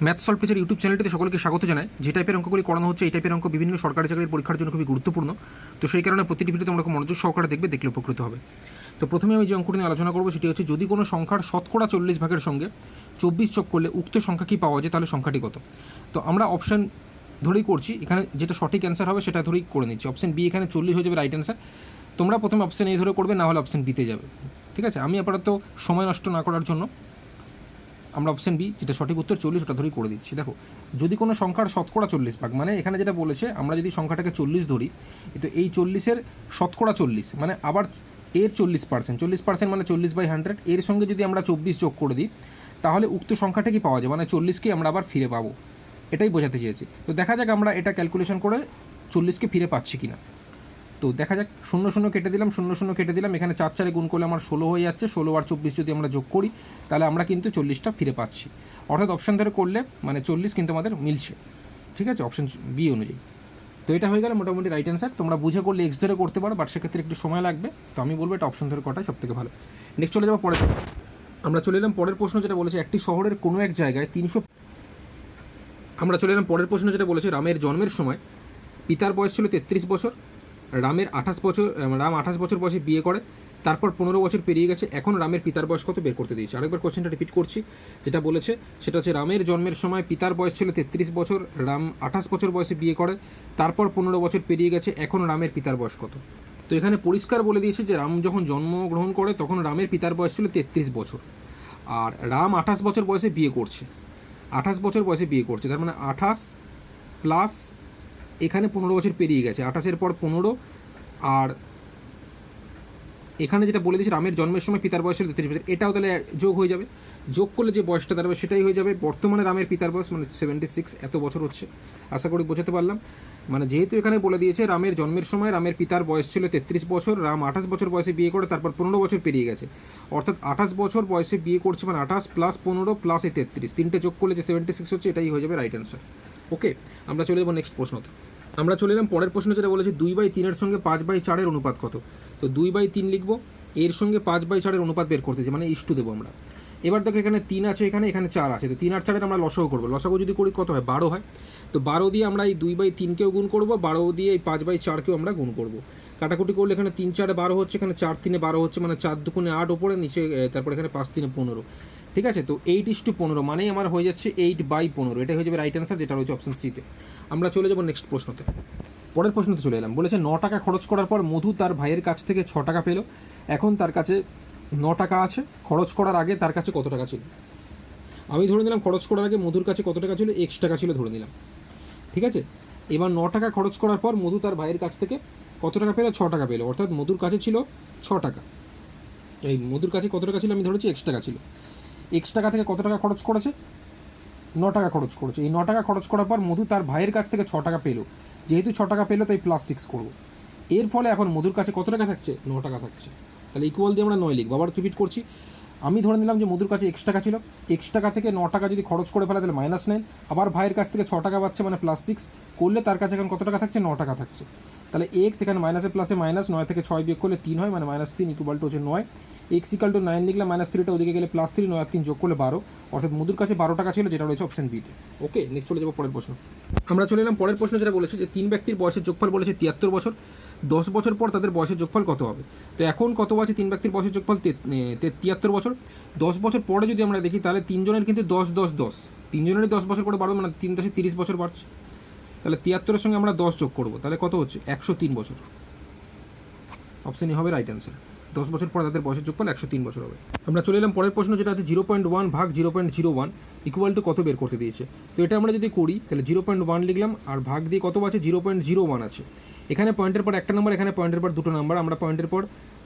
Math solve পেজের YouTube চ্যানেলটিতে সকলকে স্বাগত জানাই। যে টাইপের অঙ্কগুলি করানো হচ্ছে এই টাইপের অঙ্ক বিভিন্ন সরকারি চাকরির পরীক্ষার জন্য খুবই গুরুত্বপূর্ণ। তো সেই কারণে প্রতিটি ভিডিও তোমরা খুব মনোযোগ সহকারে দেখবে, দেখলে উপকৃত হবে। তো প্রথমে আমি যে অঙ্কটি নিয়ে আলোচনা করবো সেটি হচ্ছে, যদি কোনো সংখ্যার শতকরা 40 ভাগের সঙ্গে 24 যোগ করলে উক্ত সংখ্যা কি পাওয়া যায়, তাহলে সংখ্যাটি কত? তো আমরা অপশান ধরেই করছি, এখানে যেটা সঠিক অ্যান্সার হবে সেটা ধরেই করে নিচ্ছি। অপশান বি এখানে 40 হয়ে যাবে রাইট অ্যান্সার। তোমরা প্রথমে অপশান এ ধরে করবে, না হলে অপশান বিতে যাবে। ঠিক আছে, আমি আপাতত সময় নষ্ট না করার জন্য আমরা অপশান বি, যেটা সঠিক উত্তর 40, ওটা ধরেই করে দিচ্ছি। দেখো, যদি কোনো সংখ্যার শতকরা 40 ভাগ, মানে এখানে যেটা বলেছে, আমরা যদি সংখ্যাটাকে 40 ধরি, তো এই 40-এর শতকরা 40 মানে আবার এর 40%, 40% মানে 40/100, এর সঙ্গে যদি আমরা 24 যোগ করে দিই, তাহলে উক্ত সংখ্যাটা কি পাওয়া যায়, মানে 40কে আমরা আবার ফিরে পাবো, এটাই বোঝাতে চেয়েছি। তো দেখা যাক আমরা এটা ক্যালকুলেশন করে 40কে ফিরে পাচ্ছি কিনা। তো দেখা যাক, 0 0 কেটে দিলাম, 0 0 কেটে দিলাম, এখানে 4 4 গুণ করলে আমার 16 হয়ে যাচ্ছে। 16 আর 24 যদি আমরা যোগ করি, তাহলে আমরা কিন্তু 40টা ফিরে পাচ্ছি। অর্থাৎ অপশান ধরে করলে মানে 40 কিন্তু আমাদের মিলছে। ঠিক আছে, অপশান বি অনুযায়ী। তো এটা হয়ে গেল মোটামুটি রাইট অ্যান্সার। তোমরা বুঝে করলে এক্স ধরে করতে পারো, বাট সেক্ষেত্রে একটু সময় লাগবে। তো আমি বলবো এটা অপশান ধরে করাটাই সব থেকে ভালো। নেক্সট চলে যাবো পরের। আমরা চলে এলাম পরের প্রশ্ন, যেটা বলেছে একটি শহরের কোনো এক জায়গায় 300। আমরা চলে এলাম পরের প্রশ্ন, যেটা বলেছে রামের জন্মের সময় পিতার বয়স ছিল 33 বছর। রামের 28 বছর, রাম 28 বছর বয়সে বিয়ে করে, তারপর 15 বছর পেরিয়ে গেছে, এখন রামের পিতার বয়স কত বের করতে দিয়েছে। আরেকবার কোশ্চেনটা রিপিট করছি, যেটা বলেছে সেটা হচ্ছে, রামের জন্মের সময় পিতার বয়স ছিল 33 বছর, রাম 28 বছর বয়সে বিয়ে করে, তারপর 15 বছর পেরিয়ে গেছে, এখন রামের পিতার বয়স কত। তো এখানে পরিষ্কার বলে দিয়েছে যে রাম যখন জন্মগ্রহণ করে তখন রামের পিতার বয়স ছিল 33 বছর, আর রাম 28 বছর বয়সে বিয়ে করছে। 28 বছর বয়সে বিয়ে করছে, তার মানে 28 প্লাস এখানে 15 বছর পেরিয়ে গেছে, 28-এর পর 15, আর এখানে যেটা বলে দিয়েছে রামের জন্মের সময় পিতার বয়স ছিল 33 বছর, এটাও তাহলে যোগ হয়ে যাবে। যোগ করলে যে বয়সটা দাঁড়াবে সেটাই হয়ে যাবে। বর্তমানে রামের পিতার বয়স মানে 76, এত বছর হচ্ছে। আশা করি বোঝাতে পারলাম। মানে যেহেতু এখানে বলে দিয়েছে রামের জন্মের সময় রামের পিতার বয়স ছিল 33 বছর, রাম 28 বছর বয়সে বিয়ে করে, তারপর 15 বছর পেরিয়ে গেছে, অর্থাৎ 28 বছর বয়সে বিয়ে করছে, মানে 28 প্লাস 15 প্লাস এই 33, তিনটে যোগ করলে যে 76 হচ্ছে, এটাই হয়ে যাবে রাইট অ্যান্সার। ওকে, আমরা চলে যাবো নেক্সট প্রশ্নতে। আমরা চলে এলাম পরের প্রশ্ন, যেটা বলেছে 2/3-এর সঙ্গে 5/4-এর অনুপাত কত। তো 2/3 লিখবো, এর সঙ্গে 5/4-এর অনুপাত বের করতে, মানে ইস্টু দেবো আমরা। এবার দেখো, এখানে 3 আছে, এখানে 4 আছে। তো 3 আর 4-এর আমরা লসাগু করবো। লসাগু যদি করি কত হয়, 12 হয়। তো 12 দিয়ে আমরা এই 2/3-কেও গুণ করবো, 12 দিয়ে এই 5/4-কেও আমরা গুণ করবো। কাটাকুটি করলে এখানে 3 4 12 হচ্ছে, এখানে 4 3 12 হচ্ছে, মানে 4 2 8 ওপরে, নিচে তারপর এখানে 5 3 15। ঠিক আছে, তো 8:15 মানেই আমার হয়ে যাচ্ছে 8/15। এটা হয়ে যাবে রাইট অ্যান্সার, যেটা রয়েছে অপশন সিতে। আমরা চলে যাবো নেক্সট প্রশ্নতে। পরের প্রশ্নতে চলে এলাম। বলেছে 9 টাকা খরচ করার পর মধু তার ভাইয়ের কাছ থেকে 6 টাকা পেল। এখন তার কাছে 9 টাকা আছে, খরচ করার আগে তার কাছে কত টাকা ছিল। আমি ধরে নিলাম খরচ করার আগে মধুর কাছে কত টাকা ছিল, x টাকা ছিল ধরে নিলাম। ঠিক আছে, এবার 9 টাকা খরচ করার পর মধু তার ভাইয়ের কাছ থেকে কত টাকা পেল, 6 টাকা পেল, অর্থাৎ মধুর কাছে ছিল 6 টাকা। এই মধুর কাছে কত টাকা ছিল, আমি ধরেছি x টাকা ছিল। x টাকা থেকে কত টাকা খরচ করেছে, 9 টাকা খরচ করেছে। এই 9 টাকা খরচ করার পর মধু তার ভাইয়ের কাছ থেকে 6 টাকা পেলো। যেহেতু 6 টাকা পেলো, তাই +6 করবো। এর ফলে এখন মধুর কাছে কত টাকা থাকছে, 9 টাকা থাকছে। তাহলে ইকুয়াল দিয়ে আমরা 9 লিখবো। আবার রিপিট করছি, আমি ধরে নিলাম যে মধুর কাছে x টাকা ছিল, x টাকা থেকে 9 টাকা যদি খরচ করে ফেলে তাহলে -9, আবার ভাইয়ের কাছ থেকে 6 টাকা পাচ্ছে, মানে +6 করলে তার কাছে এখন কত টাকা থাকছে, 9 টাকা থাকছে। তাহলে x এখানে মাইনাসে প্লাসে মাইনাস, 9 থেকে 6 বিয়োগ করলে 3 হয়, মানে -3 ইকুয়াল টু হচ্ছে 9। x ইকুয়াল টু 9 লিখলাম, -3টা ওদিকে গেলে +3, 9 আর 3 যোগ করলে 12, অর্থাৎ মধুর কাছে 12 টাকা ছিল, যেটা রয়েছে অপশন বিতে। ওকে, নেক্সট চলে যাবো পরের প্রশ্ন। আমরা চলে এলাম পরের প্রশ্ন, যেটা বলেছে যে 3 ব্যক্তির বয়সের যোগফল বলেছে 73 বছর। 10 বছর পর তাদের বয়সের যোগফল কত হবে। তো এখন কত আছে, 3 ব্যক্তির বয়সের যোগফল 73 বছর। 10 বছর পরে যদি আমরা দেখি, তাহলে 3 জনের কিন্তু 10 10 10, 3 জনেরই 10 বছর করে বাড়বে, মানে 3 10 30 বছর বাড়ছে। তাহলে 73-এর সঙ্গে আমরা 10 যোগ করবো, তাহলে কত হচ্ছে, 103 বছর। অপশনই হবে রাইট অ্যান্সার। 10 বছর পর তাদের বয়সের যোগফল 103 বছর হবে। আমরা চলে এলাম পরের প্রশ্ন, যেটা হচ্ছে 0.1 ভাগ 0.01 ইকুয়াল টু কত বের করতে দিয়েছে। তো এটা আমরা যদি করি, তাহলে 0.1 লিখলাম, আর ভাগ দিয়ে কত আছে, 0.01 আছে। এখানে পয়েন্টের পর একটা নাম্বার, এখানে পয়েন্টের পর দুটো নাম্বার, আমরা পয়েন্টের পর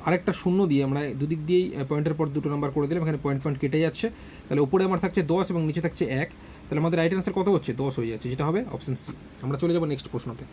আরেকটা শূন্য দিয়ে আমরা দুদিক দিয়েই পয়েন্টের পর দুটো নাম্বার করে দিলাম। এখানে পয়েন্ট কেটে যাচ্ছে, তাহলে উপরে আমার থাকছে 10 এবং নিচে থাকছে 1। তাহলে আমাদের রাইট অ্যান্সার কত হচ্ছে, 10 হয়ে যাচ্ছে, যেটা হবে অপশন সি। আমরা চলে যাবো নেক্সট প্রশ্নতে।